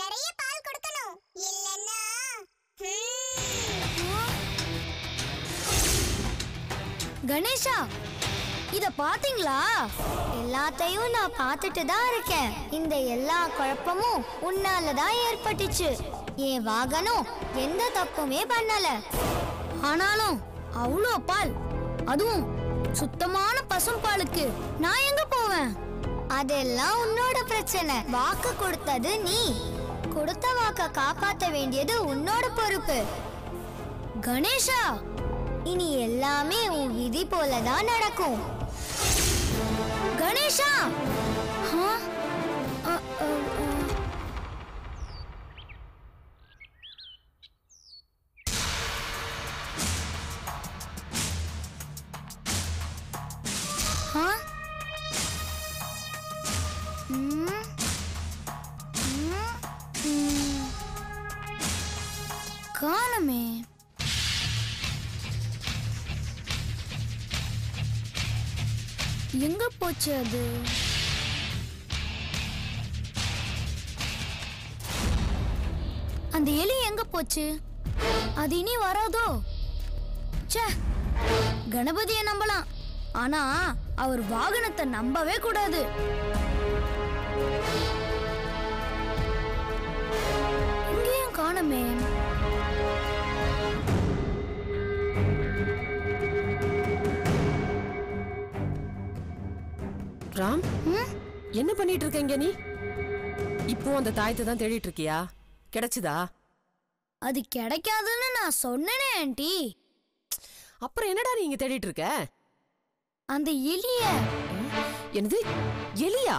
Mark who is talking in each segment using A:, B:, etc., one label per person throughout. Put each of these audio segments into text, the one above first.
A: நிறைய பால் கொடுக்கணும். இல்லன்னா
B: கணேஷா, இத பாத்தீங்களா? எல்லாத்தையும் நான் பார்த்துட்டு தான் இருக்கேன். இந்த எல்லா குழப்பமும் உன்னால தான் ஏற்பட்டுச்சு. என் வாகனம் எந்த தப்புமே பண்ணல. ஆனாலும் அவ்வளோ பால், அதுவும் சுத்தமான பசும்பாலுக்கு நான் எங்க போவேன்? அதெல்லாம் உன்னோட பிரச்சனை. வாக்கு கொடுத்தது நீ. கொடுத்த வாக்க காப்பாற்ற வேண்டியது உன்னோட பொறுப்பு. கணேஷா, இனி எல்லாமே உன் விதி போலதான் நடக்கும். கணேஷா! காணமே. எங்க போச்சு அது? அந்த எலி எங்க போச்சு? அது இனி வராதோ? ச்சே, கணபதியை நம்பலாம், ஆனா அவர் வாகனத்தை நம்பவே கூடாது. இங்கேயும் காணமே.
C: ராம், என்ன பண்ணிட்டு இருக்கீங்க நீ? இப்போ அந்த தாயத்தை தான் தேடிட்டு இருக்கியா? கிடைச்சதா?
B: அது கிடைக்காதுன்னு நான் சொன்னேனே ஆண்டி.
C: அப்புறம் என்னடா நீங்க தேடிட்டு இருக்க?
B: அந்த எலிய.
C: என்னது, எலியா?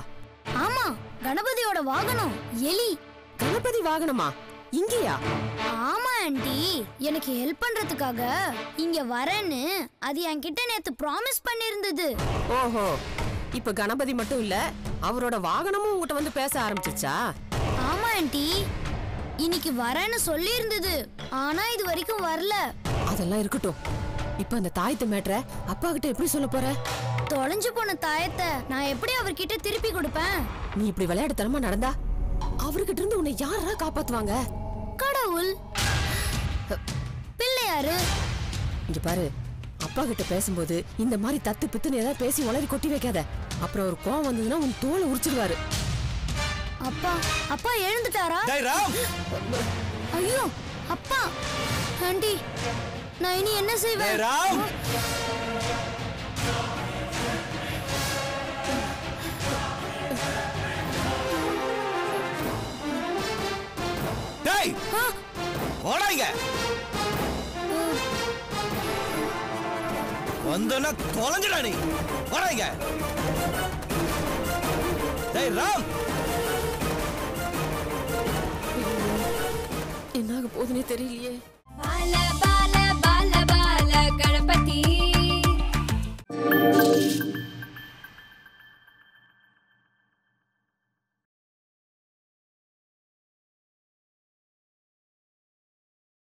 B: ஆமா, கணபதியோட வாகனம் எலி.
C: கணபதி வாகனமா? இங்கயா?
B: ஆமா ஆண்டி, எனக்கு ஹெல்ப் பண்றதுக்காக இங்க வரேன்னு அது என்கிட்ட நேத்து ப்ராமிஸ் பண்ணிருந்தது.
C: ஓஹோ, இப்ப கணபதி மட்டும் இல்ல, அவரோட வாகனமும் உங்ககிட்ட வந்து பேச ஆரம்பிச்சிச்சா?
B: ஆமா ஆண்டி, இன்னைக்கு வரேன்னு சொல்லி இருந்தது, ஆனா இது வரைக்கும் வரல.
C: அதெல்லாம் இருக்கட்டும். இப்ப அந்த தாயத்தை மேட்ற அப்பா கிட்ட எப்படி சொல்ல போற?
B: தொலைஞ்சு போன தாயத்தை நான் எப்படி அவர்கிட்ட திருப்பி கொடுப்பேன்?
C: நீ இப்படி விளையாட்டுத்தனமா நடந்தா அவர்கிட்ட இருந்து உன்னை யாரா காப்பாத்துவாங்க?
B: கடவுள், பிள்ளையாரு.
C: இங்க பாரு, அப்பா கிட்ட பேசும்போது இந்த மாதிரி தத்து பித்துன்னு ஏதாவது பேசி உளறி கொட்டி வைக்காத. அப்புறம் ஒரு கோவம் வந்ததுன்னா உன் தோலை உரிச்சிடுவாரு.
B: அப்பா, அப்பா எழுந்துட்டாரா? ஐயோ அப்பா! ஆண்டி, நான் இனி என்ன செய்வேன்?
D: டேய், ஓடாங்க. வந்தனா தொலைஞ்சிடா நீ. ஓடாங்க. டேய் ராம்,
C: என்னாக போகுதுன்னே தெரியலையே.
E: பால பால பால பால கணபதி.